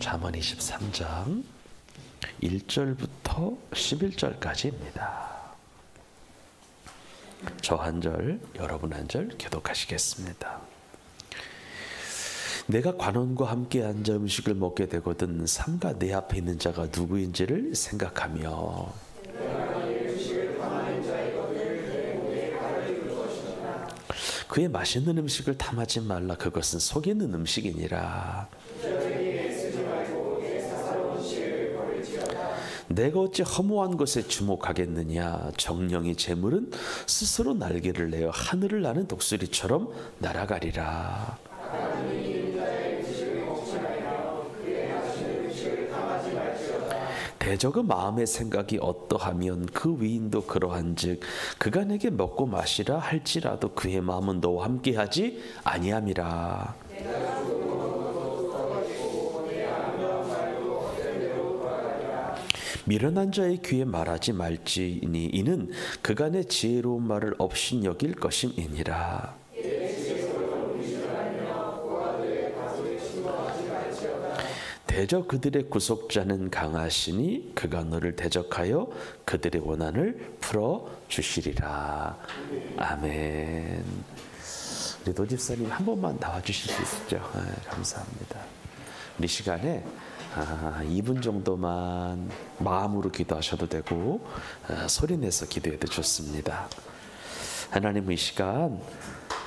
잠언 23장 1절부터 11절까지입니다. 저 한 절, 여러분 한 절 교독하시겠습니다. 내가 관원과 함께 앉아 음식을 먹게 되거든 삼가 내 앞에 있는 자가 누구인지를 생각하며 그의 맛있는 음식을 탐하지 말라. 그것은 속이는 음식이니라. 내가 어찌 허무한 것에 주목하겠느냐. 정령이 재물은 스스로 날개를 내어 하늘을 나는 독수리처럼 날아가리라. 대적의 마음의 생각이 어떠하면 그 위인도 그러한즉 그가 내게 먹고 마시라 할지라도 그의 마음은 너와 함께하지 아니함이라. 미련한 자의 귀에 말하지 말지니 이는 그가 내 지혜로운 말을 업신여길 것임이니라. 대적 그들의 구속자는 강하시니 그가 너를 대적하여 그들의 원한을 풀어주시리라. 아멘. 우리 노집사님 한 번만 나와주실 수 있죠? 감사합니다. 우리 시간에 2분 정도만 마음으로 기도하셔도 되고 소리내서 기도해도 좋습니다. 하나님, 이 시간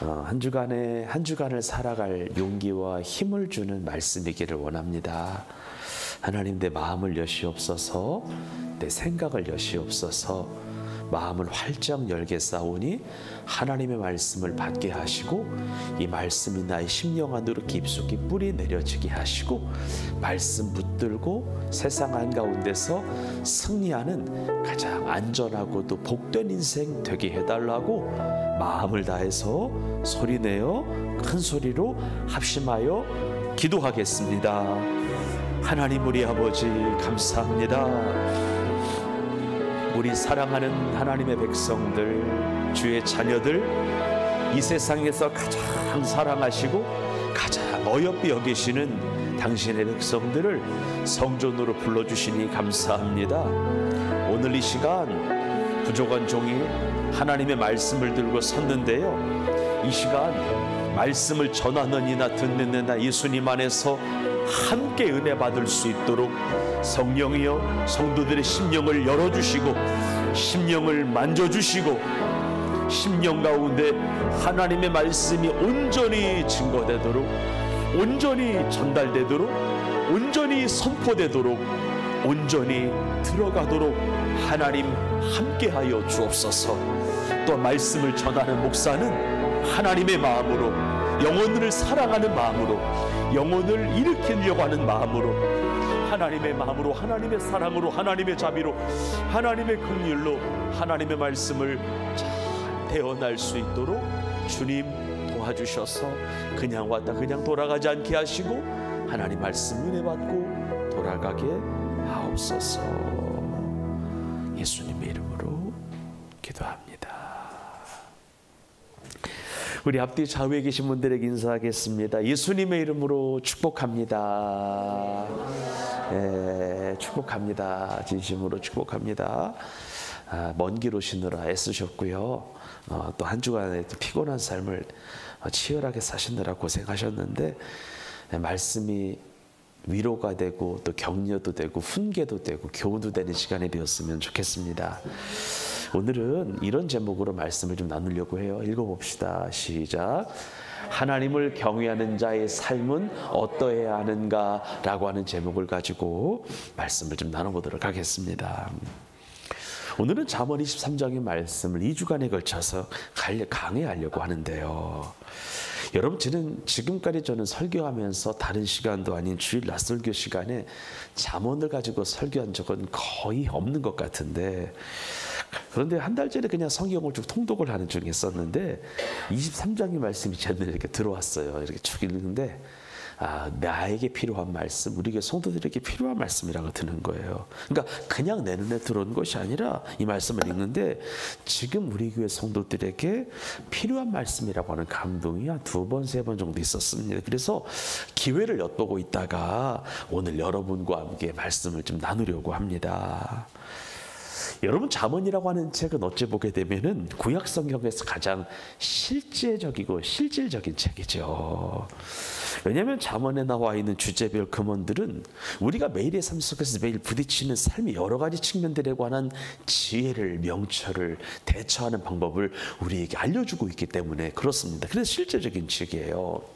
한 주간을 살아갈 용기와 힘을 주는 말씀이기를 원합니다. 하나님, 내 마음을 여시옵소서, 내 생각을 여시옵소서. 마음을 활짝 열게 싸우니 하나님의 말씀을 받게 하시고 이 말씀이 나의 심령 안으로 깊숙이 뿌리 내려지게 하시고 말씀 붙들고 세상 한가운데서 승리하는 가장 안전하고도 복된 인생 되게 해달라고 마음을 다해서 소리내어 큰 소리로 합심하여 기도하겠습니다. 하나님, 우리 아버지 감사합니다. 우리 사랑하는 하나님의 백성들, 주의 자녀들, 이 세상에서 가장 사랑하시고 가장 어여삐 여기시는 당신의 백성들을 성전으로 불러주시니 감사합니다. 오늘 이 시간 부족한 종이 하나님의 말씀을 들고 섰는데요, 이 시간 말씀을 전하는 이나 듣는 이나 예수님 안에서 함께 은혜 받을 수 있도록 성령이여 성도들의 심령을 열어주시고 심령을 만져주시고 심령 가운데 하나님의 말씀이 온전히 증거되도록, 온전히 전달되도록, 온전히 선포되도록, 온전히 들어가도록 하나님 함께하여 주옵소서. 또 말씀을 전하는 목사는 하나님의 마음으로, 영혼을 사랑하는 마음으로, 영혼을 일으키려고 하는 마음으로, 하나님의 마음으로, 하나님의 사랑으로, 하나님의 자비로, 하나님의 긍휼로 하나님의 말씀을 잘 대언할 수 있도록 주님 도와주셔서 그냥 왔다 그냥 돌아가지 않게 하시고 하나님 말씀 은혜 받고 돌아가게 하옵소서. 예수님의 이름으로 기도합니다. 우리 앞뒤 좌우에 계신 분들에게 인사하겠습니다. 예수님의 이름으로 축복합니다. 축복합니다. 진심으로 축복합니다. 먼 길 오시느라 애쓰셨고요. 또 한 주간에 또 피곤한 삶을 치열하게 사시느라 고생하셨는데 말씀이 위로가 되고 또 격려도 되고 훈계도 되고 교훈도 되는 시간이 되었으면 좋겠습니다. 오늘은 이런 제목으로 말씀을 좀 나누려고 해요. 읽어봅시다. 시작. 하나님을 경외하는 자의 삶은 어떠해야 하는가 라고 하는 제목을 가지고 말씀을 좀 나눠보도록 하겠습니다. 오늘은 잠언 23장의 말씀을 2주간에 걸쳐서 강해하려고 하는데요. 여러분, 지금까지 저는 설교하면서 다른 시간도 아닌 주일 낮설교 시간에 잠언을 가지고 설교한 적은 거의 없는 것 같은데, 그런데 한 달 전에 그냥 성경을 쭉 통독을 하는 중에 있었는데 23장의 말씀이 제 눈에 이렇게 들어왔어요. 이렇게 쭉 읽는데 나에게 필요한 말씀, 우리 교회 성도들에게 필요한 말씀이라고 드는 거예요. 그러니까 그냥 내 눈에 들어온 것이 아니라 이 말씀을 읽는데 지금 우리 교회 성도들에게 필요한 말씀이라고 하는 감동이 한 2번, 3번 정도 있었습니다. 그래서 기회를 엿보고 있다가 오늘 여러분과 함께 말씀을 좀 나누려고 합니다. 여러분, 잠언이라고 하는 책은 어찌 보게 되면은 구약 성경에서 가장 실제적이고 실질적인 책이죠. 왜냐하면 잠언에 나와 있는 주제별 금언들은 우리가 매일의 삶 속에서 매일 부딪히는 삶의 여러 가지 측면들에 관한 지혜를, 명철을 대처하는 방법을 우리에게 알려주고 있기 때문에 그렇습니다. 그래서 실제적인 책이에요.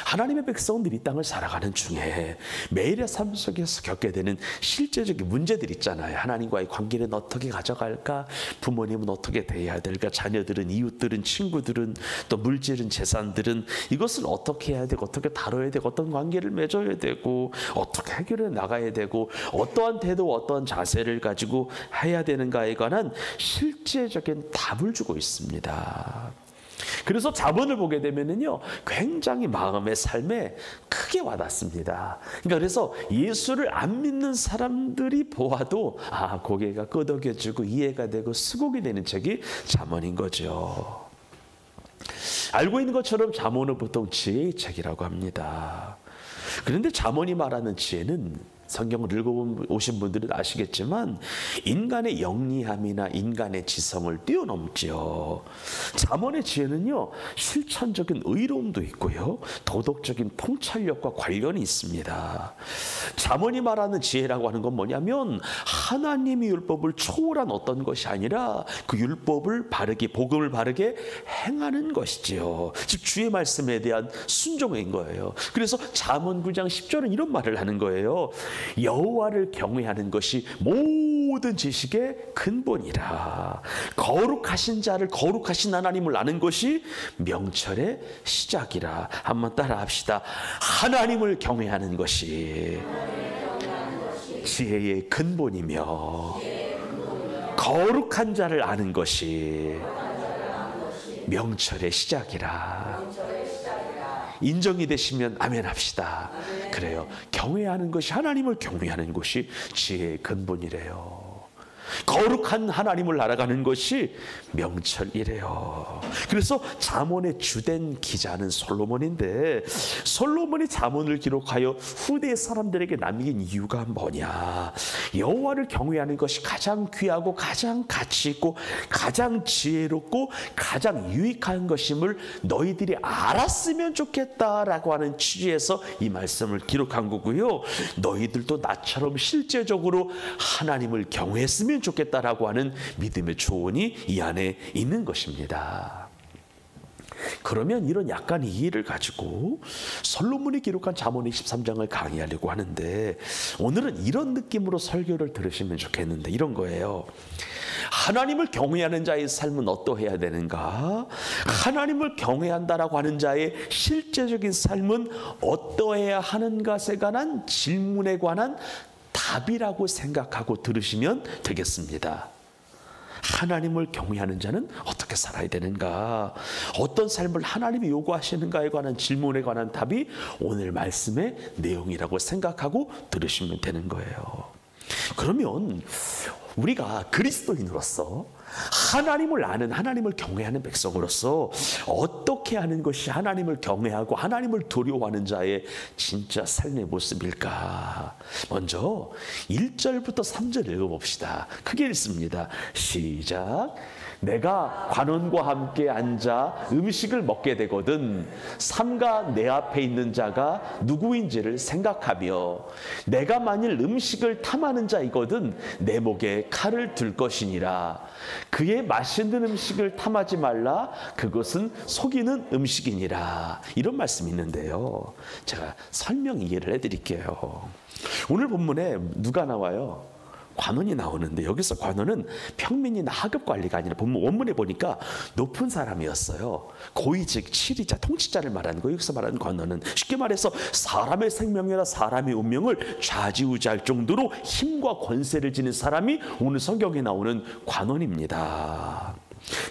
하나님의 백성들이 이 땅을 살아가는 중에 매일의 삶 속에서 겪게 되는 실제적인 문제들 있잖아요. 하나님과의 관계는 어떻게 가져갈까? 부모님은 어떻게 대해야 될까? 자녀들은, 이웃들은, 친구들은, 또 물질은, 재산들은 이것을 어떻게 해야 되고 어떻게 다뤄야 되고 어떤 관계를 맺어야 되고 어떻게 해결해 나가야 되고 어떠한 태도, 어떠한 자세를 가지고 해야 되는가에 관한 실제적인 답을 주고 있습니다. 그래서 잠언을 보게 되면은요, 굉장히 마음의 삶에 크게 와닿습니다. 그러니까 그래서 예수를 안 믿는 사람들이 보아도 고개가 끄덕여지고 이해가 되고 수긍이 되는 책이 잠언인 거죠. 알고 있는 것처럼 잠언은 보통 지혜의 책이라고 합니다. 그런데 잠언이 말하는 지혜는 성경을 읽어오신 분들은 아시겠지만 인간의 영리함이나 인간의 지성을 뛰어넘죠. 잠언의 지혜는요, 실천적인 의로움도 있고요, 도덕적인 통찰력과 관련이 있습니다. 잠언이 말하는 지혜라고 하는 건 뭐냐면 하나님의 율법을 초월한 어떤 것이 아니라 그 율법을 바르게, 복음을 바르게 행하는 것이지요. 즉 주의 말씀에 대한 순종인 거예요. 그래서 잠언 9장 10절은 이런 말을 하는 거예요. 여호와를 경외하는 것이 모든 지식의 근본이라. 거룩하신 자를, 거룩하신 하나님을 아는 것이 명철의 시작이라. 한번 따라합시다. 하나님을 경외하는 것이 지혜의 근본이며 거룩한 자를 아는 것이 명철의 시작이라. 인정이 되시면 아멘 합시다. 그래요. 경외하는 것이, 하나님을 경외하는 것이 지혜의 근본이래요. 거룩한 하나님을 알아가는 것이 명철이래요. 그래서 잠언의 주된 기자는 솔로몬인데 솔로몬이 잠언을 기록하여 후대 사람들에게 남긴 이유가 뭐냐? 여호와를 경외하는 것이 가장 귀하고 가장 가치 있고 가장 지혜롭고 가장 유익한 것임을 너희들이 알았으면 좋겠다라고 하는 취지에서 이 말씀을 기록한 거고요. 너희들도 나처럼 실제적으로 하나님을 경외했으면 좋겠다라고 하는 믿음의 조언이 이 안에 있는 것입니다. 그러면 이런 약간의 이해를 가지고 솔로몬이 기록한 잠언 23장을 강의하려고 하는데 오늘은 이런 느낌으로 설교를 들으시면 좋겠는데 이런 거예요. 하나님을 경외하는 자의 삶은 어떠해야 되는가? 하나님을 경외한다라고 하는 자의 실제적인 삶은 어떠해야 하는 것에 관한 질문에 관한 답이라고 생각하고 들으시면 되겠습니다. 하나님을 경외하는 자는 어떻게 살아야 되는가? 어떤 삶을 하나님이 요구하시는가에 관한 질문에 관한 답이 오늘 말씀의 내용이라고 생각하고 들으시면 되는 거예요. 그러면 우리가 그리스도인으로서 하나님을 아는, 하나님을 경외하는 백성으로서 어떻게 하는 것이 하나님을 경외하고 하나님을 두려워하는 자의 진짜 삶의 모습일까? 먼저 1절부터 3절 읽어봅시다. 크게 읽습니다. 시작. 내가 관원과 함께 앉아 음식을 먹게 되거든 삼가 내 앞에 있는 자가 누구인지를 생각하며 내가 만일 음식을 탐하는 자이거든 내 목에 칼을 둘 것이니라. 그의 맛있는 음식을 탐하지 말라. 그것은 속이는 음식이니라. 이런 말씀이 있는데요. 제가 설명 이해를 해드릴게요. 오늘 본문에 누가 나와요? 관원이 나오는데 여기서 관원은 평민이나 하급 관리가 아니라 원문에 보니까 높은 사람이었어요. 고위직, 치리자, 통치자를 말하는 거예요. 여기서 말하는 관원은 쉽게 말해서 사람의 생명이나 사람의 운명을 좌지우지할 정도로 힘과 권세를 지닌 사람이 오늘 성경에 나오는 관원입니다.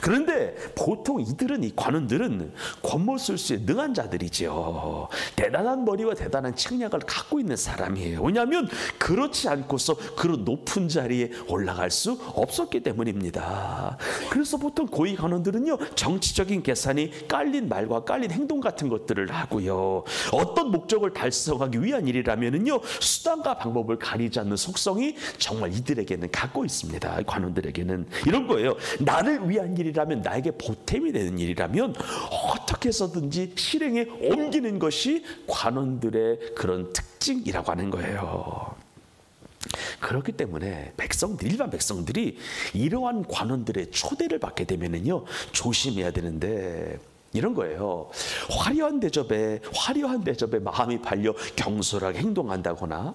그런데 보통 이들은, 이 관원들은 권모술수에 능한 자들이죠. 대단한 머리와 대단한 책략을 갖고 있는 사람이에요. 왜냐하면 그렇지 않고서 그런 높은 자리에 올라갈 수 없었기 때문입니다. 그래서 보통 고위 관원들은요, 정치적인 계산이 깔린 말과 깔린 행동 같은 것들을 하고요, 어떤 목적을 달성하기 위한 일이라면은요, 수단과 방법을 가리지 않는 속성이 정말 이들에게는 갖고 있습니다. 관원들에게는 이런 거예요. 나를 위한 일이라면, 나에게 보탬이 되는 일이라면 어떻게 해서든지 실행에 옮기는 것이 관원들의 그런 특징이라고 하는 거예요. 그렇기 때문에 일반 백성들이 이러한 관원들의 초대를 받게 되면은요, 조심해야 되는데, 이런 거예요. 화려한 대접에 마음이 팔려 경솔하게 행동한다거나,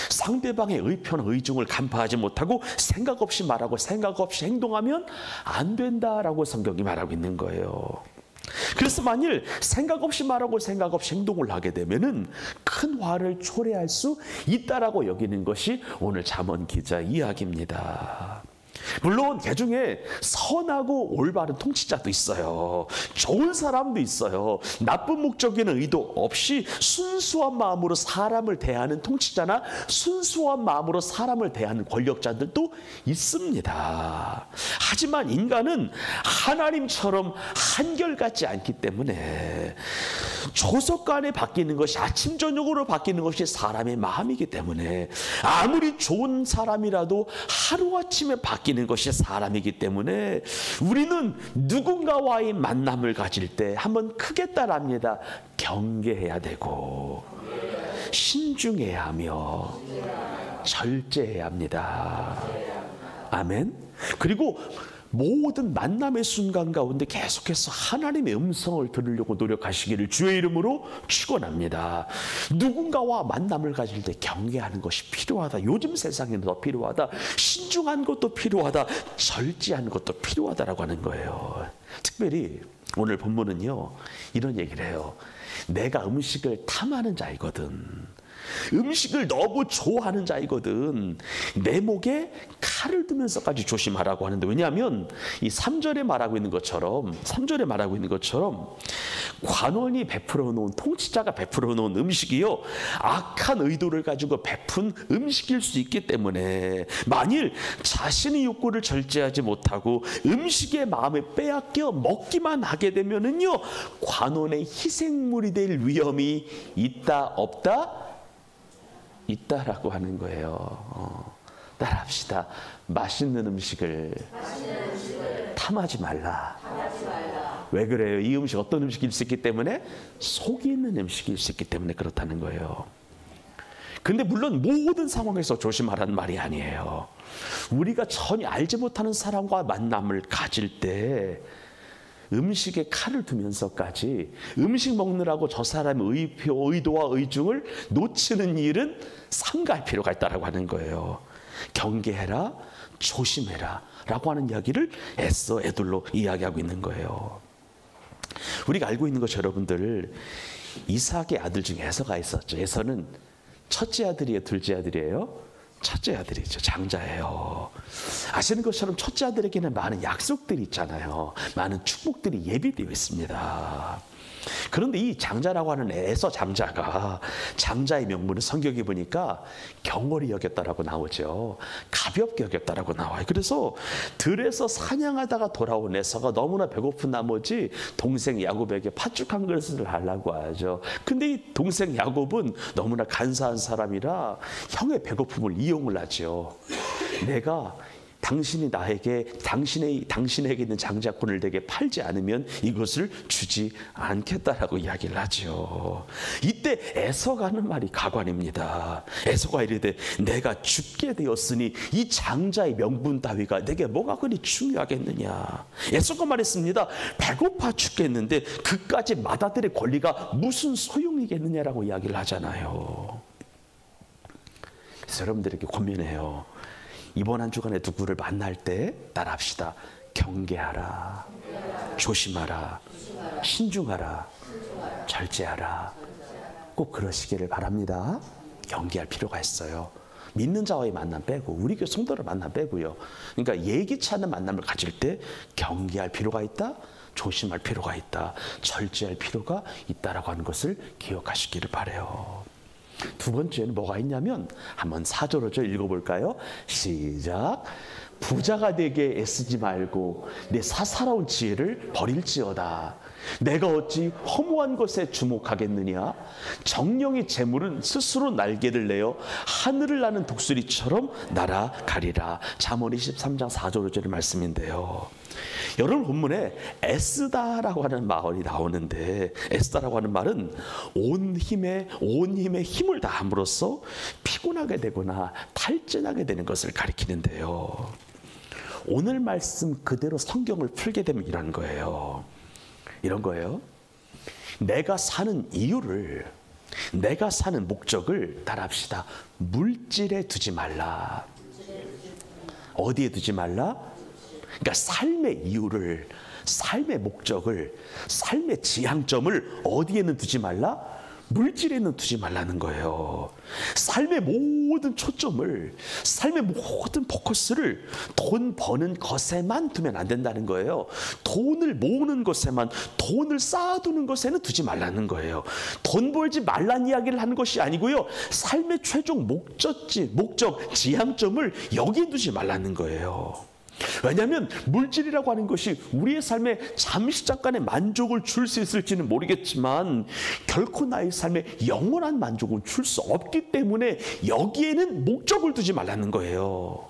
상대방의 의표나 의중을 간파하지 못하고 생각 없이 말하고 생각 없이 행동하면 안 된다라고 성경이 말하고 있는 거예요. 그래서 만일 생각 없이 말하고 생각 없이 행동을 하게 되면은 큰 화를 초래할 수 있다라고 여기는 것이 오늘 잠언 기자 이야기입니다. 물론 개중에 선하고 올바른 통치자도 있어요. 좋은 사람도 있어요. 나쁜 목적에는 의도 없이 순수한 마음으로 사람을 대하는 통치자나 순수한 마음으로 사람을 대하는 권력자들도 있습니다. 하지만 인간은 하나님처럼 한결같지 않기 때문에 조석간에 바뀌는 것이, 아침 저녁으로 바뀌는 것이 사람의 마음이기 때문에, 아무리 좋은 사람이라도 하루아침에 바뀌는 것이 사람이기 때문에 우리는 누군가와의 만남을 가질 때 한번 크게 따라합니다. 경계해야 되고 신중해야 하며 절제해야 합니다. 아멘. 그리고 모든 만남의 순간 가운데 계속해서 하나님의 음성을 들으려고 노력하시기를 주의 이름으로 축원합니다. 누군가와 만남을 가질 때 경계하는 것이 필요하다. 요즘 세상에는 더 필요하다. 신중한 것도 필요하다. 절제하는 것도 필요하다라고 하는 거예요. 특별히 오늘 본문은요, 이런 얘기를 해요. 내가 음식을 탐하는 자이거든. 음식을 너무 좋아하는 자이거든. 내 목에 칼을 두면서까지 조심하라고 하는데, 왜냐하면 이 3절에 말하고 있는 것처럼 관원이 베풀어 놓은, 통치자가 베풀어 놓은 음식이요, 악한 의도를 가지고 베푼 음식일 수 있기 때문에 만일 자신의 욕구를 절제하지 못하고 음식의 마음을 빼앗겨 먹기만 하게 되면은요, 관원의 희생물이 될 위험이 있다 없다? 있다라고 하는 거예요. 따라합시다. 맛있는 음식을 탐하지 말라. 왜 그래요? 이 음식 어떤 음식일 수 있기 때문에? 속이 있는 음식일 수 있기 때문에 그렇다는 거예요. 근데 물론 모든 상황에서 조심하라는 말이 아니에요. 우리가 전혀 알지 못하는 사람과 만남을 가질 때 음식에 칼을 두면서까지 음식 먹느라고 저 사람의 의도와 의중을 놓치는 일은 삼가할 필요가 있다라고 하는 거예요. 경계해라, 조심해라 라고 하는 이야기를 애써 애둘러 이야기하고 있는 거예요. 우리가 알고 있는 것이, 여러분들, 이삭의 아들 중에 에서가 있었죠. 에서는 첫째 아들이에요, 둘째 아들이에요? 첫째 아들이죠. 장자예요. 아시는 것처럼 첫째 아들에게는 많은 약속들이 있잖아요. 많은 축복들이 예비되어 있습니다. 그런데 이 장자라고 하는 에서 장자가, 장자의 명분은 성경에 보니까 경홀히 여겼다라고 나오죠. 가볍게 여겼다라고 나와요. 그래서 들에서 사냥하다가 돌아온 에서가 너무나 배고픈 나머지 동생 야곱에게 팥죽 한 그릇을 하려고 하죠. 근데 이 동생 야곱은 너무나 간사한 사람이라 형의 배고픔을 이용을 하죠. 내가 당신이 나에게, 당신에게 있는 장자권을 내게 팔지 않으면 이것을 주지 않겠다라고 이야기를 하죠. 이때 에서가 하는 말이 가관입니다. 에서가 이르되 내가 죽게 되었으니 이 장자의 명분 따위가 내게 뭐가 그리 중요하겠느냐. 에서가 말했습니다. 배고파 죽겠는데 그까지 맏아들의 권리가 무슨 소용이겠느냐라고 이야기를 하잖아요. 그래서 여러분들에게 권면해요. 이번 한 주간에 누구를 만날 때 따라합시다. 경계하라, 조심하라, 신중하라, 절제하라. 꼭 그러시기를 바랍니다. 경계할 필요가 있어요. 믿는 자와의 만남 빼고 우리 교회 성도를 만남 빼고요. 그러니까 예기치 않은 만남을 가질 때 경계할 필요가 있다. 조심할 필요가 있다. 절제할 필요가 있다라고 하는 것을 기억하시기를 바라요. 두 번째는 뭐가 있냐면 한번 4절로 읽어볼까요? 시작. 부자가 되게 애쓰지 말고 내 사사로운 지혜를 버릴지어다. 내가 어찌 허무한 것에 주목하겠느냐? 정령의 재물은 스스로 날개를 내어 하늘을 나는 독수리처럼 날아가리라. 잠언 23장 4절 5절의 말씀인데요. 여러분 본문에 애쓰다라고 하는 말이 나오는데, 애쓰다라고 하는 말은 온 힘에 힘을 다함으로써 피곤하게 되거나 탈진하게 되는 것을 가리키는데요. 오늘 말씀 그대로 성경을 풀게 되면 이런 거예요. 이런 거예요. 내가 사는 이유를, 내가 사는 목적을 따라합시다. 물질에 두지 말라. 어디에 두지 말라? 그러니까 삶의 이유를, 삶의 목적을, 삶의 지향점을 어디에는 두지 말라? 물질에는 두지 말라는 거예요. 삶의 모든 초점을, 삶의 모든 포커스를 돈 버는 것에만 두면 안 된다는 거예요. 돈을 모으는 것에만, 돈을 쌓아두는 것에는 두지 말라는 거예요. 돈 벌지 말란 이야기를 하는 것이 아니고요. 삶의 최종 목적, 지향점을 여기에 두지 말라는 거예요. 왜냐하면 물질이라고 하는 것이 우리의 삶에 잠시 잠깐의 만족을 줄 수 있을지는 모르겠지만 결코 나의 삶에 영원한 만족은 줄 수 없기 때문에 여기에는 목적을 두지 말라는 거예요.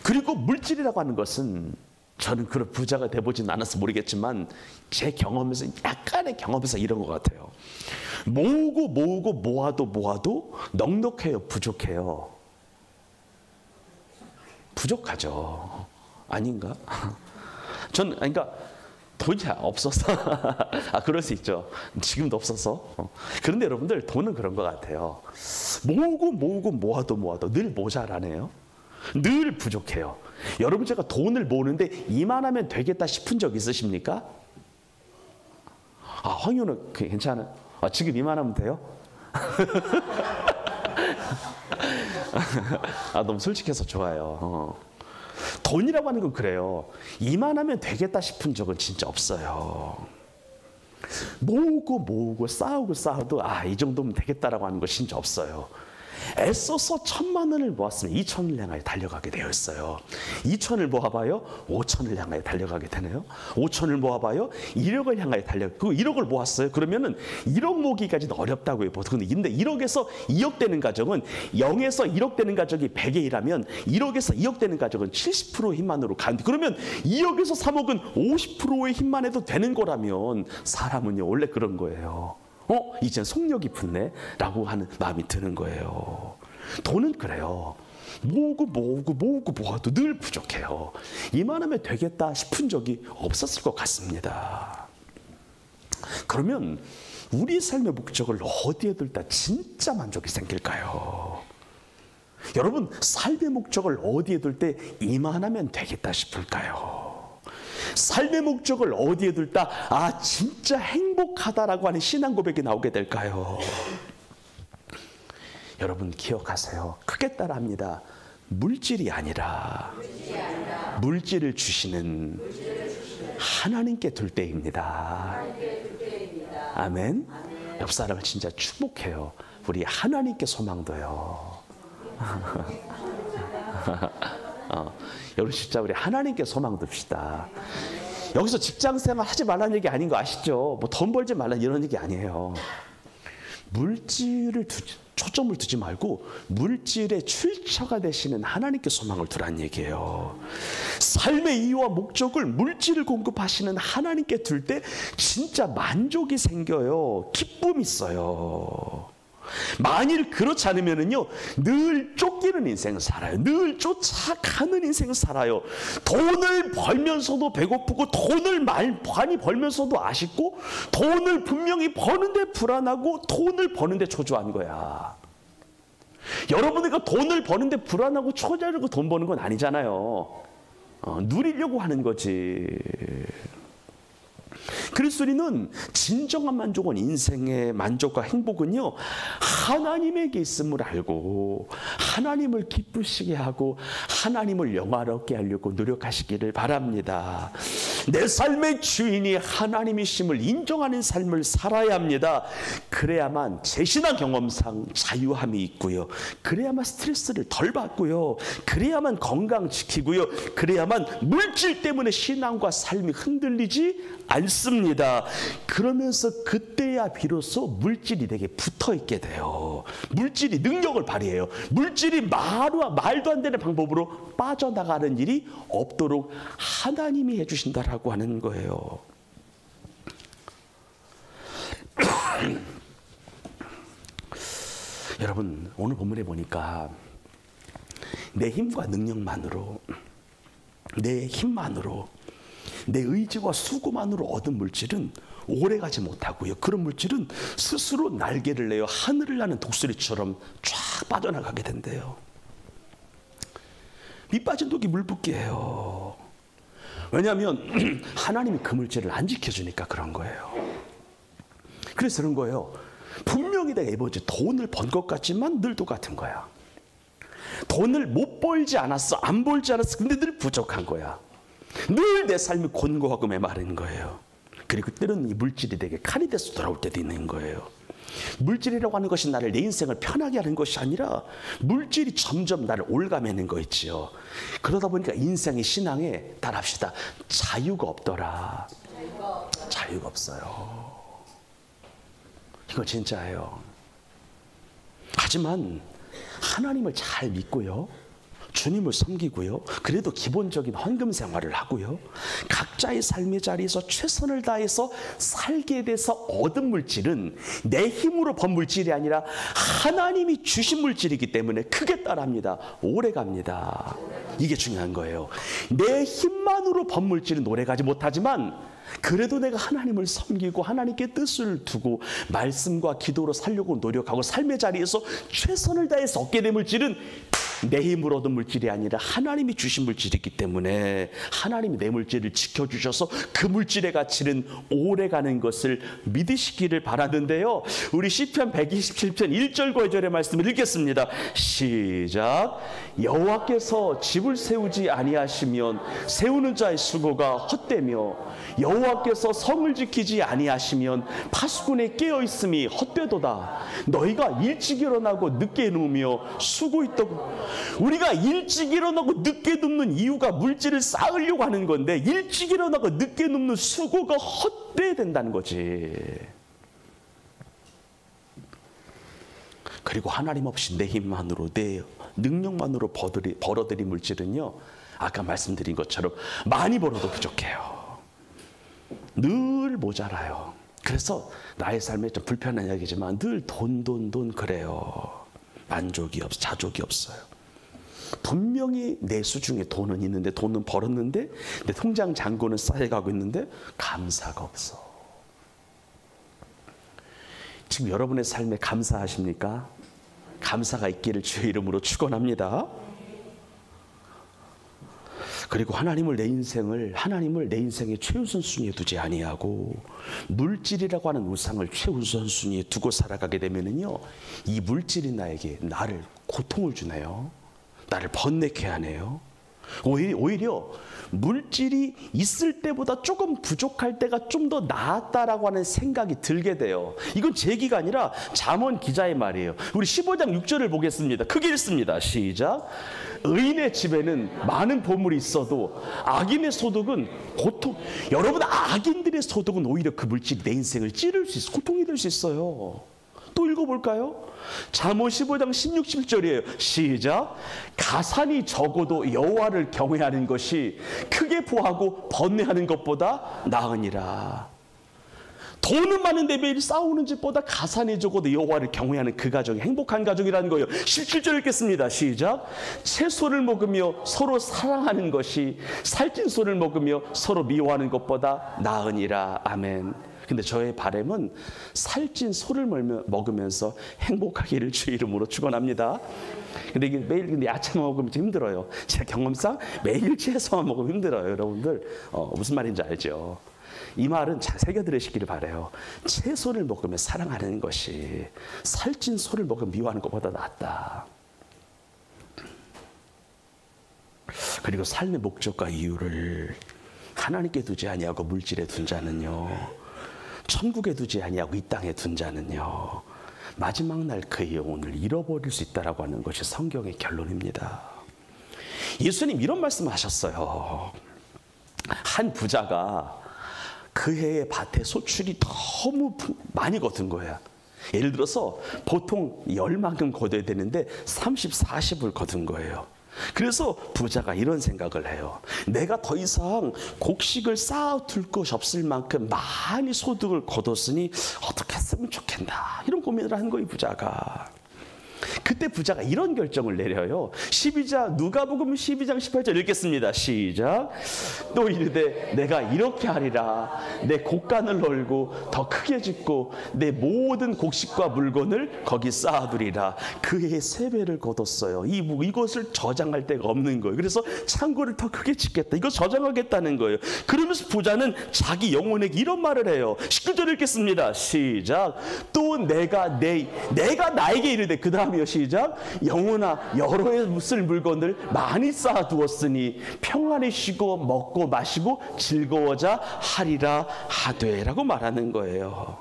그리고 물질이라고 하는 것은, 저는 그런 부자가 돼보진 않아서 모르겠지만 제 경험에서, 약간의 경험에서 이런 것 같아요. 모으고 모아도 넉넉해요, 부족해요? 부족하죠. 아닌가? 전 그러니까 돈이 없어서 그럴 수 있죠. 지금도 없어서. 그런데 여러분들, 돈은 그런 것 같아요. 모으고 모아도 늘 모자라네요. 늘 부족해요. 여러분, 제가 돈을 모으는데 이만하면 되겠다 싶은 적 있으십니까? 황유는 괜찮아. 지금 이만하면 돼요? 너무 솔직해서 좋아요. 돈이라고 하는 건 그래요. 이만하면 되겠다 싶은 적은 진짜 없어요. 모으고 쌓아도 이 정도면 되겠다라고 하는 거 진짜 없어요. 애써서 1,000만 원을 모았으면 2,000을 향하여 달려가게 되어 있어요. 2,000을 모아봐요, 5,000을 향하여 달려가게 되네요. 5,000을 모아봐요, 1억을 향하여 그 1억을 모았어요. 그러면은 1억 모기까지는 어렵다고요, 보통. 근데 1억에서 2억 되는 가정은, 0에서 1억 되는 가정이 100의 1하면 1억에서 2억 되는 가정은 70% 힘만으로 가는데, 그러면 2억에서 3억은 50%의 힘만 해도 되는 거라면 사람은요 원래 그런 거예요. 이젠 속력이 붙네 라고 하는 마음이 드는 거예요. 돈은 그래요. 모아도 늘 부족해요. 이만하면 되겠다 싶은 적이 없었을 것 같습니다. 그러면 우리 삶의 목적을 어디에 둘 때 진짜 만족이 생길까요? 여러분, 삶의 목적을 어디에 둘 때 이만하면 되겠다 싶을까요? 삶의 목적을 어디에 둘다 진짜 행복하다라고 하는 신앙 고백이 나오게 될까요? 여러분 기억하세요. 크게 따라합니다. 물질이 아니라 물질을 주시는 하나님께 둘 때입니다. 아멘. 옆 사람을 진짜 축복해요. 우리 하나님께 소망둬요. 여러분 진짜 우리 하나님께 소망 둡시다. 여기서 직장생활 하지 말라는 얘기 아닌 거 아시죠? 뭐 돈 벌지 말라는 이런 얘기 아니에요. 물질을 초점을 두지 말고 물질의 출처가 되시는 하나님께 소망을 두라는 얘기예요. 삶의 이유와 목적을 물질을 공급하시는 하나님께 둘 때 진짜 만족이 생겨요. 기쁨이 있어요. 만일 그렇지 않으면은요, 늘 쫓기는 인생을 살아요. 늘 쫓아가는 인생을 살아요. 돈을 벌면서도 배고프고, 돈을 많이 벌면서도 아쉽고, 돈을 분명히 버는데 불안하고, 돈을 버는데 초조한 거야. 여러분이가 돈을 버는데 불안하고 초조하고 돈 버는 건 아니잖아요. 누리려고 하는 거지. 그래서 우리는 진정한 만족은, 인생의 만족과 행복은요, 하나님에게 있음을 알고 하나님을 기쁘시게 하고 하나님을 영화롭게 하려고 노력하시기를 바랍니다. 내 삶의 주인이 하나님이심을 인정하는 삶을 살아야 합니다. 그래야만 제 신앙 경험상 자유함이 있고요, 그래야만 스트레스를 덜 받고요, 그래야만 건강 지키고요, 그래야만 물질 때문에 신앙과 삶이 흔들리지 않습니다. 그러면서 그때야 비로소 물질이 내게 붙어 있게 돼요. 물질이 능력을 발휘해요. 물질이 말도 안 되는 방법으로 빠져나가는 일이 없도록 하나님이 해주신다라고 하는 거예요. 여러분, 오늘 본문에 보니까 내 힘과 능력만으로, 내 힘만으로, 내 의지와 수고만으로 얻은 물질은 오래가지 못하고요, 그런 물질은 스스로 날개를 내어 하늘을 나는 독수리처럼 쫙 빠져나가게 된대요. 밑 빠진 독이 물 붓기예요. 왜냐하면 하나님이 그 물질을 안 지켜주니까 그런 거예요. 그래서 그런 거예요. 분명히 내가 이번에 돈을 번 것 같지만 늘 똑같은 거야. 돈을 못 벌지 않았어, 안 벌지 않았어, 근데 늘 부족한 거야. 늘 내 삶이 곤고하고 메마른 거예요. 그리고 때로는 이 물질이 내게 칼이 돼서 돌아올 때도 있는 거예요. 물질이라고 하는 것이 나를, 내 인생을 편하게 하는 것이 아니라 물질이 점점 나를 올가매는 거 있지요. 그러다 보니까 인생의 신앙에 따라합시다, 자유가 없더라. 자유가 없어요. 이거 진짜예요. 하지만 하나님을 잘 믿고요, 주님을 섬기고요, 그래도 기본적인 헌금 생활을 하고요, 각자의 삶의 자리에서 최선을 다해서 살게 돼서 얻은 물질은 내 힘으로 번 물질이 아니라 하나님이 주신 물질이기 때문에 크게 따라합니다. 오래갑니다. 이게 중요한 거예요. 내 힘만으로 번 물질은 오래가지 못하지만 그래도 내가 하나님을 섬기고 하나님께 뜻을 두고 말씀과 기도로 살려고 노력하고 삶의 자리에서 최선을 다해서 얻게 된 물질은 내 힘으로 얻은 물질이 아니라 하나님이 주신 물질이기 때문에 하나님이 내 물질을 지켜주셔서 그 물질의 가치는 오래가는 것을 믿으시기를 바라는데요, 우리 시편 127편 1절과 2절의 말씀을 읽겠습니다. 시작. 여호와께서 집을 세우지 아니하시면 세우는 자의 수고가 헛되며 여호와께서 성을 지키지 아니하시면 파수꾼의 깨어있음이 헛되도다. 너희가 일찍 일어나고 늦게 누우며 수고 있다고. 우리가 일찍 일어나고 늦게 눕는 이유가 물질을 쌓으려고 하는 건데, 일찍 일어나고 늦게 눕는 수고가 헛되어야 된다는 거지. 그리고 하나님 없이 내 힘만으로, 내 능력만으로 벌어들인 물질은요, 아까 말씀드린 것처럼 많이 벌어도 부족해요. 늘 모자라요. 그래서 나의 삶에 좀 불편한 이야기지만 늘 돈 그래요. 만족이 없어, 자족이 없어요. 분명히 내 수중에 돈은 있는데, 돈은 벌었는데 내 통장 잔고는 쌓여가고 있는데 감사가 없어. 지금 여러분의 삶에 감사하십니까? 감사가 있기를 주의 이름으로 축원합니다. 그리고 하나님을 내 인생의 최우선순위에 두지 아니하고 물질이라고 하는 우상을 최우선순위에 두고 살아가게 되면은요, 이 물질이 나를 고통을 주네요. 나를 번뇌케 하네요. 오히려 물질이 있을 때보다 조금 부족할 때가 좀 더 나았다라고 하는 생각이 들게 돼요. 이건 제 얘기가 아니라 잠언 기자의 말이에요. 우리 15장 6절을 보겠습니다. 크게 읽습니다. 시작. 의인의 집에는 많은 보물이 있어도 악인의 소득은 고통. 여러분, 악인들의 소득은 오히려 그 물질이 내 인생을 찌를 수 있어, 고통이 될 수 있어요. 또 읽어볼까요? 잠언 15장 16, 17절이에요. 시작. 가산이 적어도 여호와를 경외하는 것이 크게 포하고 번뇌하는 것보다 나으니라. 돈은 많은데 매일 싸우는 집보다 가산이 적어도 여호와를 경외하는 그 가정이 행복한 가정이라는 거예요. 17절 읽겠습니다. 시작. 채소를 먹으며 서로 사랑하는 것이 살찐 소를 먹으며 서로 미워하는 것보다 나으니라. 아멘. 근데 저의 바람은 살찐 소를 먹으면서 행복하기를 주의 이름으로 축원합니다. 근데 이게 매일 야채만 먹으면 좀 힘들어요. 제 경험상 매일 채소만 먹으면 힘들어요. 여러분들 무슨 말인지 알죠? 이 말은 잘 새겨들으시기를 바라요. 채소를 먹으며 사랑하는 것이 살찐 소를 먹으며 미워하는 것보다 낫다. 그리고 삶의 목적과 이유를 하나님께 두지 아니하고 물질에 둔 자는요, 천국에 두지 아니하고 이 땅에 둔 자는요, 마지막 날 그의 영혼을 잃어버릴 수 있다라고 하는 것이 성경의 결론입니다. 예수님 이런 말씀하셨어요. 한 부자가 그 해의 밭에 소출이 너무 많이 거둔 거야. 예를 들어서 보통 10만큼 거둬야 되는데 30, 40을 거둔 거예요. 그래서 부자가 이런 생각을 해요. 내가 더 이상 곡식을 쌓아둘 것이 없을 만큼 많이 소득을 거뒀으니 어떻게 했으면 좋겠나, 이런 고민을 하는 거예요, 부자가. 그때 부자가 이런 결정을 내려요. 12장, 누가복음 12장 18절 읽겠습니다. 시작. 또 이르되 내가 이렇게 하리라. 내 곡간을 널고 더 크게 짓고 내 모든 곡식과 물건을 거기 쌓아두리라. 그의 3배를 거뒀어요. 이것을 저장할 데가 없는 거예요. 그래서 창고를 더 크게 짓겠다. 이거 저장하겠다는 거예요. 그러면서 부자는 자기 영혼에게 이런 말을 해요. 19절 읽겠습니다. 시작. 또 내가 나에게 이르되, 그 다음이요. 시작. 영혼아, 여러 해 쓸 물건을 많이 쌓아두었으니 평안히 쉬고 먹고 마시고 즐거워자 하리라 하되, 라고 말하는 거예요.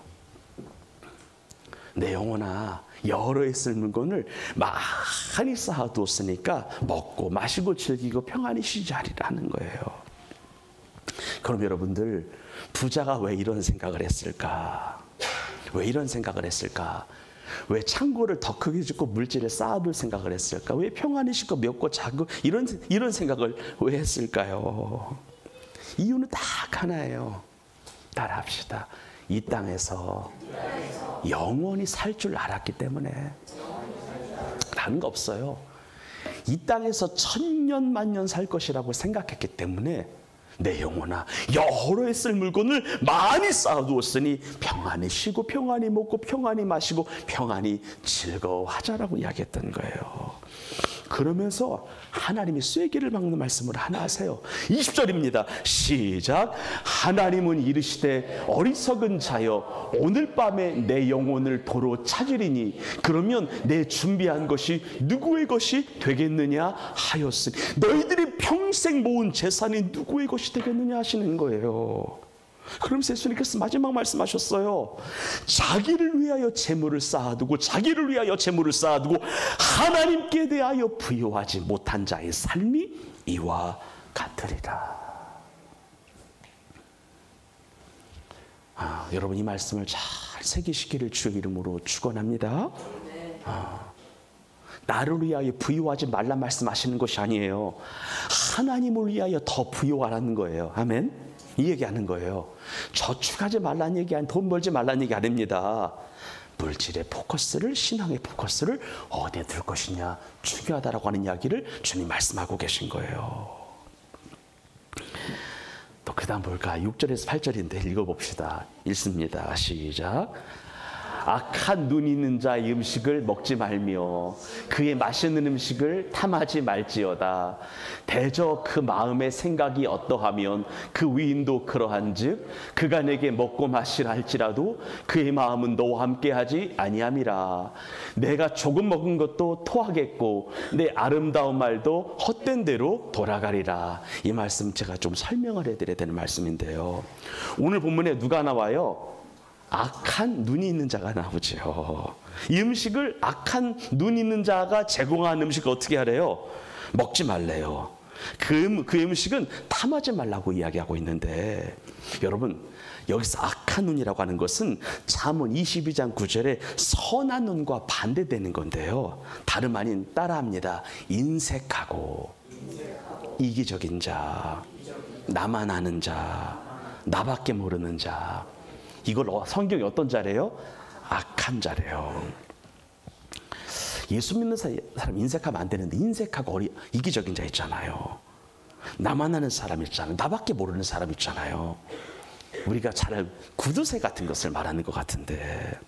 내 영혼아, 여러 해 쓸 물건을 많이 쌓아두었으니까 먹고 마시고 즐기고 평안히 쉬자 하리라는 거예요. 그럼 여러분들, 부자가 왜 이런 생각을 했을까? 왜 이런 생각을 했을까? 왜 창고를 더 크게 짓고 물질을 쌓아둘 생각을 했을까? 왜 평안히 쉬고 먹고 자고 이런 생각을 왜 했을까요? 이유는 딱 하나예요. 따라합시다. 이 땅에서 영원히 살 줄 알았기 때문에. 다른 거 없어요. 이 땅에서 천년 만년 살 것이라고 생각했기 때문에 내 영혼아, 여러 해 쓸 물건을 많이 쌓아두었으니 평안히 쉬고 평안히 먹고 평안히 마시고 평안히 즐거워하자라고 이야기했던 거예요. 그러면서 하나님이 쐐기를 막는 말씀을 하나 하세요. 20절입니다. 시작. 하나님은 이르시되 어리석은 자여, 오늘 밤에 내 영혼을 도로 찾으리니 그러면 내 준비한 것이 누구의 것이 되겠느냐 하였으니. 너희들이 평생 모은 재산이 누구의 것이 되겠느냐 하시는 거예요. 그러면서 예수님께서 마지막 말씀하셨어요. 자기를 위하여 재물을 쌓아두고 자기를 위하여 재물을 쌓아두고 하나님께 대하여 부요하지 못한 자의 삶이 이와 같으리라. 여러분, 이 말씀을 잘 새기시기를 주의 이름으로 축원합니다. 나를 위하여 부요하지 말라 말씀하시는 것이 아니에요. 하나님을 위하여 더 부요하라는 거예요. 아멘. 이 얘기하는 거예요. 저축하지 말라는 얘기 아니, 돈 벌지 말라는 얘기 아닙니다. 물질의 포커스를, 신앙의 포커스를 어디에 둘 것이냐 중요하다라고 하는 이야기를 주님 말씀하고 계신 거예요. 또 그 다음 볼까? 6절에서 8절인데 읽어봅시다. 읽습니다. 시작. 악한 눈 있는 자의 음식을 먹지 말며 그의 맛있는 음식을 탐하지 말지어다. 대저 그 마음의 생각이 어떠하면 그 위인도 그러한즉 그가 내게 먹고 마시라 할지라도 그의 마음은 너와 함께하지 아니함이라. 내가 조금 먹은 것도 토하겠고 내 아름다운 말도 헛된 대로 돌아가리라. 이 말씀 제가 좀 설명을 해드려야 되는 말씀인데요. 오늘 본문에 누가 나와요? 악한 눈이 있는 자가 나오죠. 이 음식을 악한 눈 있는 자가 제공한 음식을 어떻게 하래요? 먹지 말래요. 그 음식은 탐하지 말라고 이야기하고 있는데, 여러분, 여기서 악한 눈이라고 하는 것은 잠언 22장 9절에 선한 눈과 반대되는 건데요. 다름 아닌 따라합니다. 인색하고 이기적인 자, 나만 아는 자, 나밖에 모르는 자. 이걸 성경이 어떤 자래요? 악한 자래요. 예수 믿는 사람 인색하면 안 되는데, 인색하고 이기적인 자 있잖아요. 나만 아는 사람 있잖아요. 나밖에 모르는 사람 있잖아요. 우리가 잘 알고 구두쇠 같은 것을 말하는 것 같은데,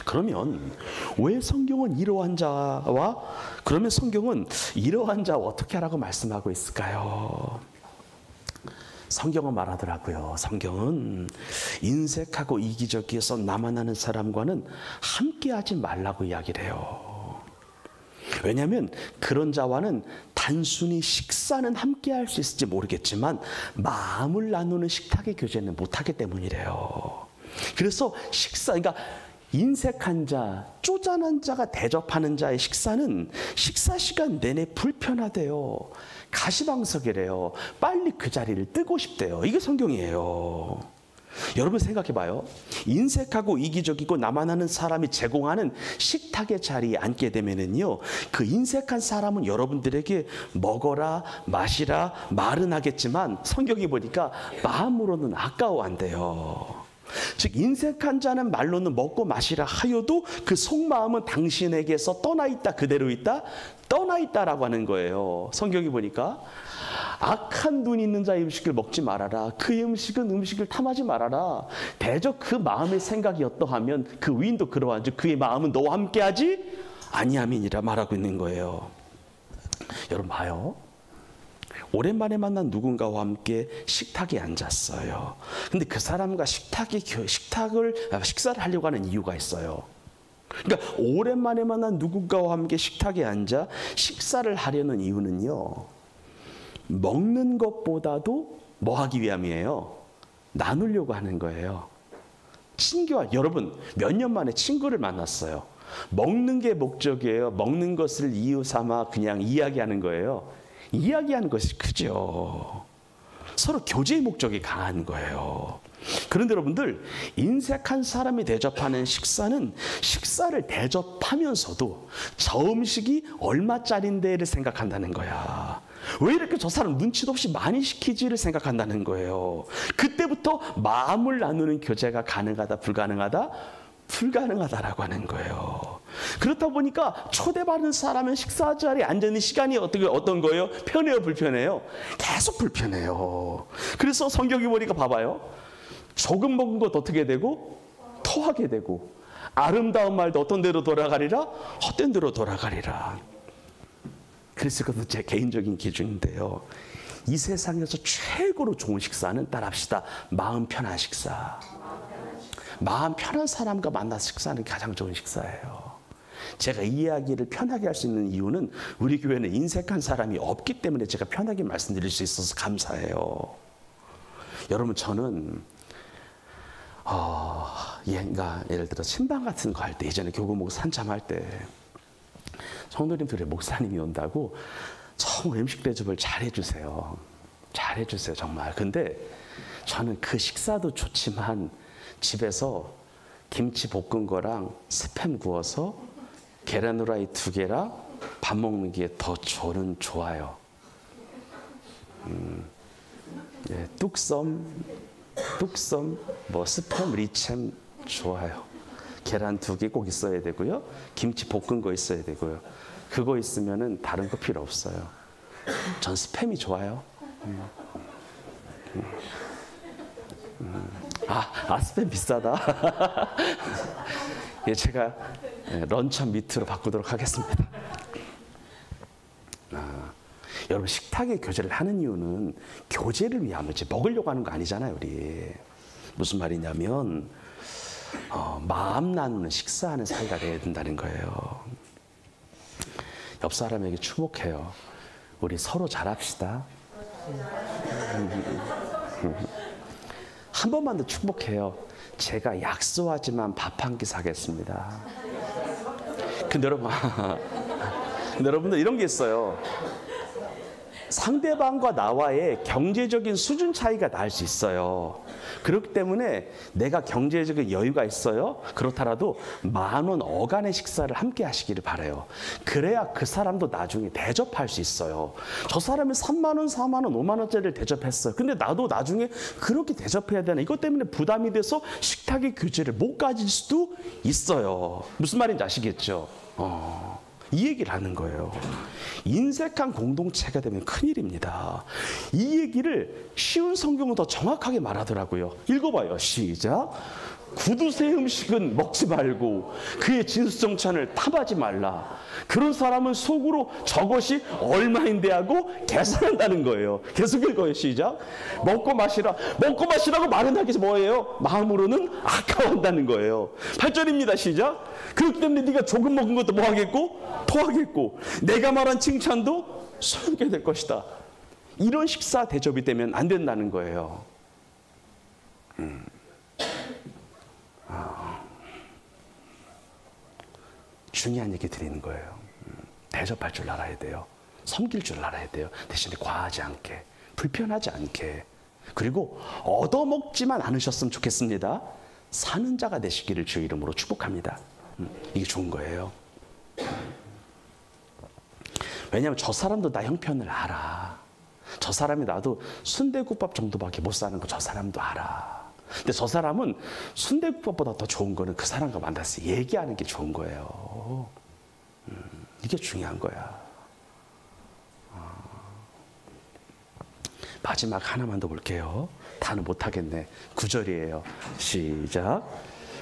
그러면 왜 성경은 이러한 자와, 그러면 성경은 이러한 자와 어떻게 하라고 말씀하고 있을까요? 성경은 말하더라고요. 성경은 인색하고 이기적이어서 나만 아는 사람과는 함께하지 말라고 이야기를 해요. 왜냐하면 그런 자와는 단순히 식사는 함께할 수 있을지 모르겠지만 마음을 나누는 식탁의 교제는 못하기 때문이래요. 그래서 그러니까 인색한 자, 쪼잔한 자가 대접하는 자의 식사는 식사 시간 내내 불편하대요. 가시방석이래요. 빨리 그 자리를 뜨고 싶대요. 이게 성경이에요. 여러분 생각해 봐요. 인색하고 이기적이고 나만 아는 사람이 제공하는 식탁의 자리에 앉게 되면은요, 그 인색한 사람은 여러분들에게 먹어라, 마시라 말은 하겠지만 성경이 보니까 마음으로는 아까워한대요. 즉 인색한 자는 말로는 먹고 마시라 하여도 그 속마음은 당신에게서 떠나 있다, 그대로 있다, 떠나 있다라고 하는 거예요. 성경이 보니까 악한 눈이 있는 자의 음식을 먹지 말아라. 그의 음식을 탐하지 말아라. 대저 그 마음의 생각이 어떠하면 그 위인도 그러한즉 그의 마음은 너와 함께하지 아니함이니라 말하고 있는 거예요. 여러분 봐요. 오랜만에 만난 누군가와 함께 식탁에 앉았어요. 근데 그 사람과 식사를 하려고 하는 이유가 있어요. 그러니까 오랜만에 만난 누군가와 함께 식탁에 앉아 식사를 하려는 이유는요, 먹는 것보다도 뭐 하기 위함이에요? 나누려고 하는 거예요. 여러분 몇 년 만에 친구를 만났어요. 먹는 게 목적이에요? 먹는 것을 이유 삼아 그냥 이야기하는 거예요? 이야기하는 것이 크죠. 서로 교제의 목적이 강한 거예요. 그런데 여러분들, 인색한 사람이 대접하는 식사는 식사를 대접하면서도 저 음식이 얼마짜린데를 생각한다는 거야. 왜 이렇게 저 사람 눈치도 없이 많이 시키지를 생각한다는 거예요. 그때부터 마음을 나누는 교제가 가능하다, 불가능하다? 불가능하다라고 하는 거예요. 그렇다 보니까 초대받은 사람은 식사 자리에 앉는 시간이 어떤 거예요? 편해요, 불편해요? 계속 불편해요. 그래서 성경이 보니까 봐봐요. 조금 먹은 것 어떻게 되고? 토하게 되고, 아름다운 말도 어떤 데로 돌아가리라? 헛된 데로 돌아가리라. 그래서 그것도 제 개인적인 기준인데요. 이 세상에서 최고로 좋은 식사는 따라합시다. 마음 편한 식사. 마음 편한 사람과 만나서 식사하는 게 가장 좋은 식사예요. 제가 이 이야기를 편하게 할 수 있는 이유는 우리 교회는 인색한 사람이 없기 때문에 제가 편하게 말씀드릴 수 있어서 감사해요. 여러분, 저는 예를 들어 신방 같은 거 할 때, 예전에 교구 목사 한참할 때 성도님들의 목사님이 온다고 정말 음식 대접을 잘해주세요. 잘해주세요, 정말. 근데 저는 그 식사도 좋지만 집에서 김치 볶은 거랑 스팸 구워서 계란 후라이 2개랑 밥 먹는 게 더 저는 좋아요. 뚝섬, 뭐 스팸, 리챔 좋아요. 계란 2개 꼭 있어야 되고요. 김치 볶은 거 있어야 되고요. 그거 있으면은 다른 거 필요 없어요. 전 스팸이 좋아요. 스팸 비싸다. 예, 제가 런천 미트로 바꾸도록 하겠습니다. 여러분, 식탁의 교제를 하는 이유는 교제를 위함이지 먹으려고 하는 거 아니잖아요, 우리. 무슨 말이냐면 마음 나누는 식사하는 사이가 돼야 된다는 거예요. 옆 사람에게 축복해요. 우리 서로 잘합시다. 한 번만 더 축복해요. 제가 약소하지만 밥 한 끼 사겠습니다. 근데 여러분들 이런 게 있어요. 상대방과 나와의 경제적인 수준 차이가 날 수 있어요. 그렇기 때문에 내가 경제적인 여유가 있어요. 그렇더라도 10,000원 어간의 식사를 함께 하시기를 바라요. 그래야 그 사람도 나중에 대접할 수 있어요. 저 사람이 3만 원, 4만 원, 5만 원짜리를 대접했어요. 근데 나도 나중에 그렇게 대접해야 되나? 이것 때문에 부담이 돼서 식탁의 교제를 못 가질 수도 있어요. 무슨 말인지 아시겠죠? 이 얘기를 하는 거예요. 인색한 공동체가 되면 큰일입니다. 이 얘기를 쉬운 성경은 더 정확하게 말하더라고요. 읽어봐요. 시작. 구두쇠 음식은 먹지 말고 그의 진수성찬을 탐하지 말라. 그런 사람은 속으로 저것이 얼마인데 하고 계산한다는 거예요. 계속 읽어요. 시작. 먹고 마시라. 먹고 마시라고 말은 하기 뭐예요? 마음으로는 아까워한다는 거예요. 8절입니다. 시작. 그렇기 때문에 네가 조금 먹은 것도 뭐 하겠고? 토하겠고 내가 말한 칭찬도 소용게 될 것이다. 이런 식사 대접이 되면 안 된다는 거예요. 중요한 얘기 드리는 거예요. 대접할 줄 알아야 돼요. 섬길 줄 알아야 돼요. 대신에 과하지 않게, 불편하지 않게. 그리고 얻어먹지만 않으셨으면 좋겠습니다. 사는 자가 되시기를 주의 이름으로 축복합니다. 이게 좋은 거예요. 왜냐하면 저 사람도 나 형편을 알아. 저 사람이 나도 순대국밥 정도밖에 못 사는 거 저 사람도 알아. 근데 저 사람은 순대국밥보다 더 좋은 거는 그 사람과 만나서 얘기하는 게 좋은 거예요. 이게 중요한 거야. 마지막 하나만 더 볼게요. 다는 못하겠네. 9절이에요. 시작.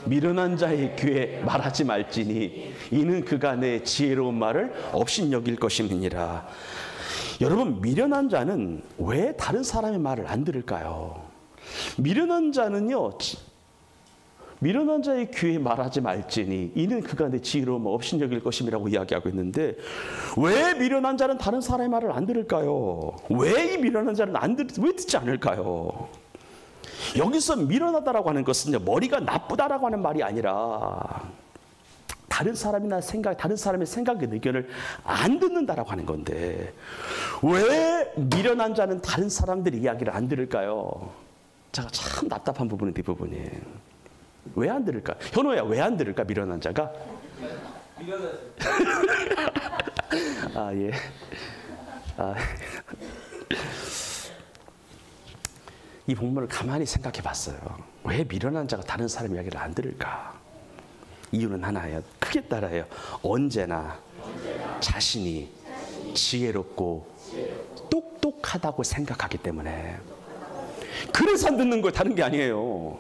미련한 자의 귀에 말하지 말지니 이는 그가 내 지혜로운 말을 업신여길 것임이니라. 여러분, 미련한 자는 왜 다른 사람의 말을 안 들을까요? 미련한 자는요, 미련한 자의 귀에 말하지 말지니 이는 그가 내 지혜로움을 업신여길 것임이라고 이야기하고 있는데, 왜 미련한 자는 다른 사람의 말을 안 들을까요? 왜 이 미련한 자는 왜 듣지 않을까요? 여기서 미련하다라고 하는 것은 머리가 나쁘다라고 하는 말이 아니라 다른 사람이나 다른 사람의 생각의 의견을 안 듣는다라고 하는 건데, 왜 미련한 자는 다른 사람들의 이야기를 안 들을까요? 제가 참 답답한 부분은 이 부분이에요. 왜 안 들을까? 현호야, 왜 안 들을까? 미련한 자가? 아, 예. 이 본문을 가만히 생각해 봤어요. 왜 미련한 자가 다른 사람 이야기를 안 들을까? 이유는 하나예요. 크게 따라요. 언제나 자신이 지혜롭고 똑똑하다고 생각하기 때문에. 그래서 안 듣는 거예요. 다른 게 아니에요.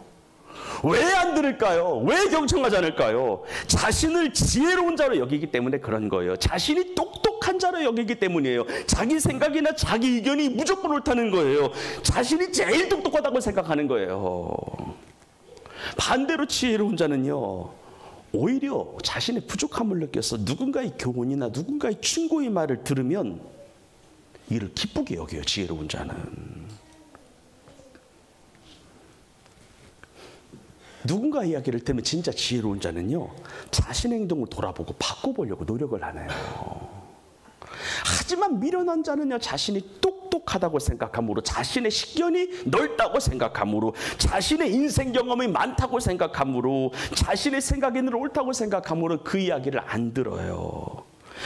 왜 안 들을까요? 왜 경청하지 않을까요? 자신을 지혜로운 자로 여기기 때문에 그런 거예요. 자신이 똑똑한 자로 여기기 때문이에요. 자기 생각이나 자기 의견이 무조건 옳다는 거예요. 자신이 제일 똑똑하다고 생각하는 거예요. 반대로 지혜로운 자는요, 오히려 자신의 부족함을 느껴서 누군가의 교훈이나 누군가의 충고의 말을 들으면 이를 기쁘게 여겨요. 지혜로운 자는. 누군가 이야기를 들으면 진짜 지혜로운 자는요, 자신의 행동을 돌아보고 바꿔보려고 노력을 하네요. 하지만 미련한 자는요, 자신이 똑똑하다고 생각함으로, 자신의 식견이 넓다고 생각함으로, 자신의 인생 경험이 많다고 생각함으로, 자신의 생각이 늘 옳다고 생각함으로 그 이야기를 안 들어요.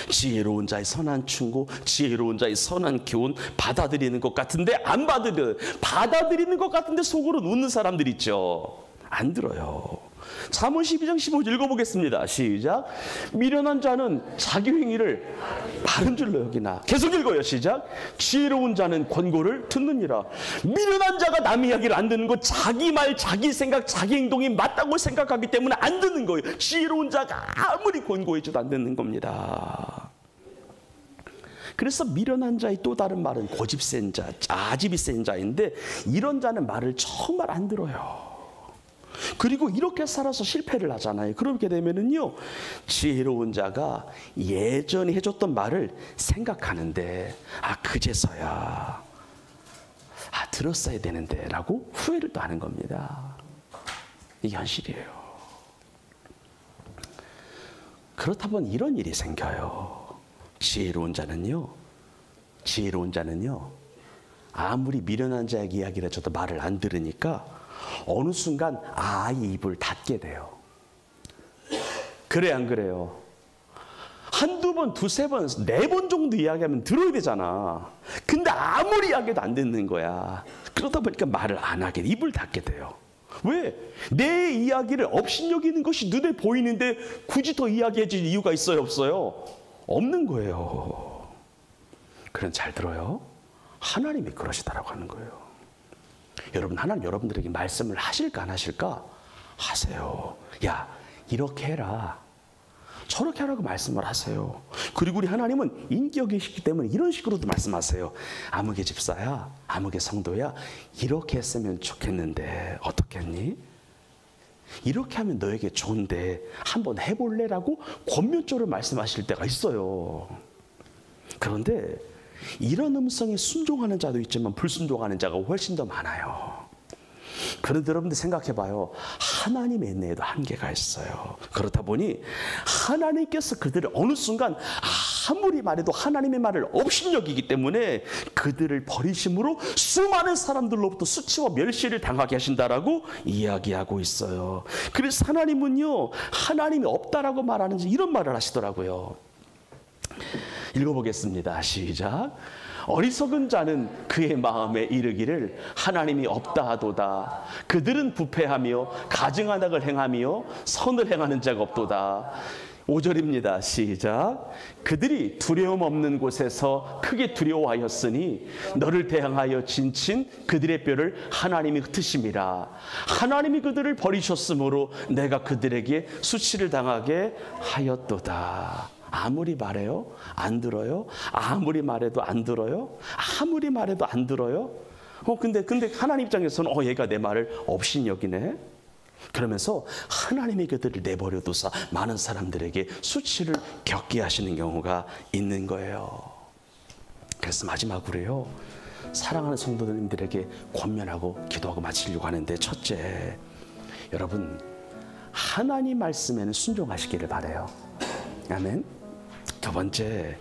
지혜로운 자의 선한 충고, 지혜로운 자의 선한 교훈 받아들이는 것 같은데 안 받아들이는 것 같은데 속으로 웃는 사람들 있죠. 안 들어요. 잠언 12장 15절 읽어보겠습니다. 시작. 미련한 자는 자기 행위를 바른 줄로 여기나. 계속 읽어요. 시작. 지혜로운 자는 권고를 듣느니라. 미련한 자가 남의 이야기를 안 듣는 거, 자기 말, 자기 생각, 자기 행동이 맞다고 생각하기 때문에 안 듣는 거예요. 지혜로운 자가 아무리 권고해줘도 안 듣는 겁니다. 그래서 미련한 자의 또 다른 말은 고집 센 자, 아집이 센 자인데, 이런 자는 말을 정말 안 들어요. 그리고 이렇게 살아서 실패를 하잖아요. 그렇게 되면은요, 지혜로운 자가 예전에 해줬던 말을 생각하는데, 그제서야 들었어야 되는데 라고 후회를 또 하는 겁니다. 이게 현실이에요. 그렇다면 이런 일이 생겨요. 지혜로운 자는요, 아무리 미련한 자에게 이야기를 해줘도 말을 안 들으니까 어느 순간 이 입을 닫게 돼요. 그래 안 그래요? 한두 번, 두세 번, 네 번 정도 이야기하면 들어야 되잖아. 근데 아무리 이야기해도 안 듣는 거야. 그러다 보니까 말을 안 하게, 입을 닫게 돼요. 왜? 내 이야기를 업신여기는 것이 눈에 보이는데 굳이 더 이야기해줄 이유가 있어요, 없어요? 없는 거예요. 그럼 잘 들어요. 하나님이 그러시다라고 하는 거예요. 여러분, 하나님 여러분들에게 말씀을 하실까 안 하실까? 하세요. 야, 이렇게 해라, 저렇게 하라고 말씀을 하세요. 그리고 우리 하나님은 인격이시기 때문에 이런 식으로도 말씀하세요. 아무개 집사야, 아무개 성도야, 이렇게 했으면 좋겠는데 어떻겠니? 이렇게 하면 너에게 좋은데 한번 해볼래라고 권면적으로 말씀하실 때가 있어요. 그런데 이런 음성에 순종하는 자도 있지만 불순종하는 자가 훨씬 더 많아요. 그런데 여러분들 생각해봐요. 하나님의 인내에도 한계가 있어요. 그렇다 보니 하나님께서 그들을 어느 순간 아무리 말해도 하나님의 말을 업신여기기 때문에 그들을 버리심으로 수많은 사람들로부터 수치와 멸시를 당하게 하신다라고 이야기하고 있어요. 그래서 하나님은요, 하나님이 없다라고 말하는지 이런 말을 하시더라고요. 읽어보겠습니다. 시작. 어리석은 자는 그의 마음에 이르기를 하나님이 없다 하도다. 그들은 부패하며 가증한 악을 행하며 선을 행하는 자가 없도다. 5절입니다. 시작. 그들이 두려움 없는 곳에서 크게 두려워하였으니 너를 대항하여 진친 그들의 뼈를 하나님이 흩으심이라. 하나님이 그들을 버리셨으므로 내가 그들에게 수치를 당하게 하였도다. 아무리 말해요? 안 들어요? 아무리 말해도 안 들어요? 아무리 말해도 안 들어요? 근데 하나님 입장에서는 얘가 내 말을 업신여기네. 그러면서 하나님이 그들을 내버려두사 많은 사람들에게 수치를 겪게 하시는 경우가 있는 거예요. 그래서 마지막으로요, 사랑하는 성도님들에게 권면하고 기도하고 마치려고 하는데, 첫째, 여러분 하나님 말씀에는 순종하시기를 바라요. 아멘. 두 번째,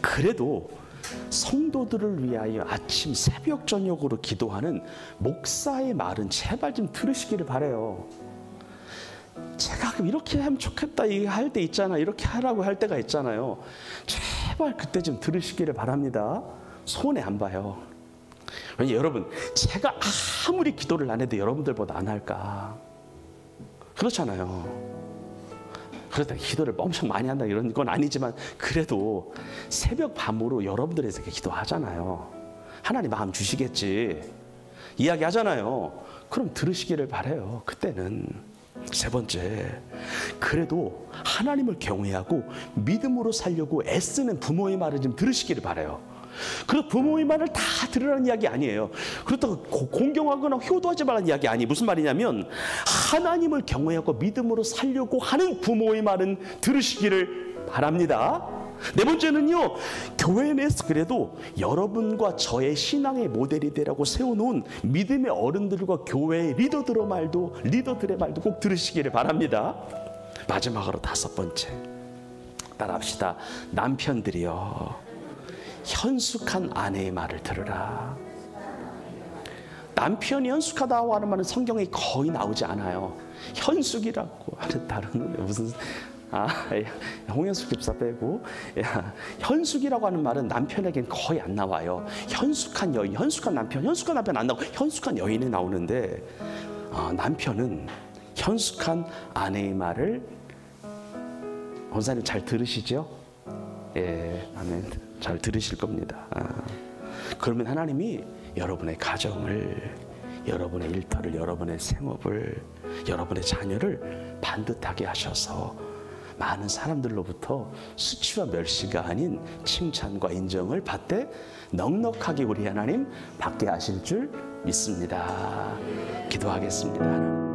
그래도 성도들을 위하여 아침 새벽 저녁으로 기도하는 목사의 말은 제발 좀 들으시기를 바라요. 제가 이렇게 하면 좋겠다 할 때 있잖아요. 이렇게 하라고 할 때가 있잖아요. 제발 그때 좀 들으시기를 바랍니다. 손해 안 봐요. 왜냐하면 여러분, 제가 아무리 기도를 안 해도 여러분들보다 안 할까? 그렇잖아요. 그렇다고 기도를 엄청 많이 한다 이런 건 아니지만, 그래도 새벽 밤으로 여러분들에게 기도하잖아요. 하나님 마음 주시겠지 이야기하잖아요. 그럼 들으시기를 바라요. 그때는. 세 번째, 그래도 하나님을 경외하고 믿음으로 살려고 애쓰는 부모의 말을 좀 들으시기를 바라요. 그래서 부모의 말을 다 들으라는 이야기 아니에요. 그렇다고 공경하거나 효도하지 말라는 이야기 아니에요. 무슨 말이냐면 하나님을 경외하고 믿음으로 살려고 하는 부모의 말은 들으시기를 바랍니다. 네 번째는요, 교회 내에서 그래도 여러분과 저의 신앙의 모델이 되라고 세워놓은 믿음의 어른들과 교회의 리더들의 말도 꼭 들으시기를 바랍니다. 마지막으로 다섯 번째, 따라합시다. 남편들이요, 현숙한 아내의 말을 들으라. 남편이 현숙하다고 하는 말은 성경에 거의 나오지 않아요. 현숙이라고 하는 단어는 무슨 홍현숙 집사 빼고, 현숙이라고 하는 말은 남편에겐 거의 안 나와요. 현숙한 여인, 현숙한 남편 안 나오고 현숙한 여인이 나오는데, 남편은 현숙한 아내의 말을, 원사님 잘 들으시죠? 예, 아멘. 잘 들으실 겁니다. 그러면 하나님이 여러분의 가정을, 여러분의 일터를, 여러분의 생업을, 여러분의 자녀를 반듯하게 하셔서 많은 사람들로부터 수치와 멸시가 아닌 칭찬과 인정을 받되 넉넉하게 우리 하나님 받게 하실 줄 믿습니다. 기도하겠습니다.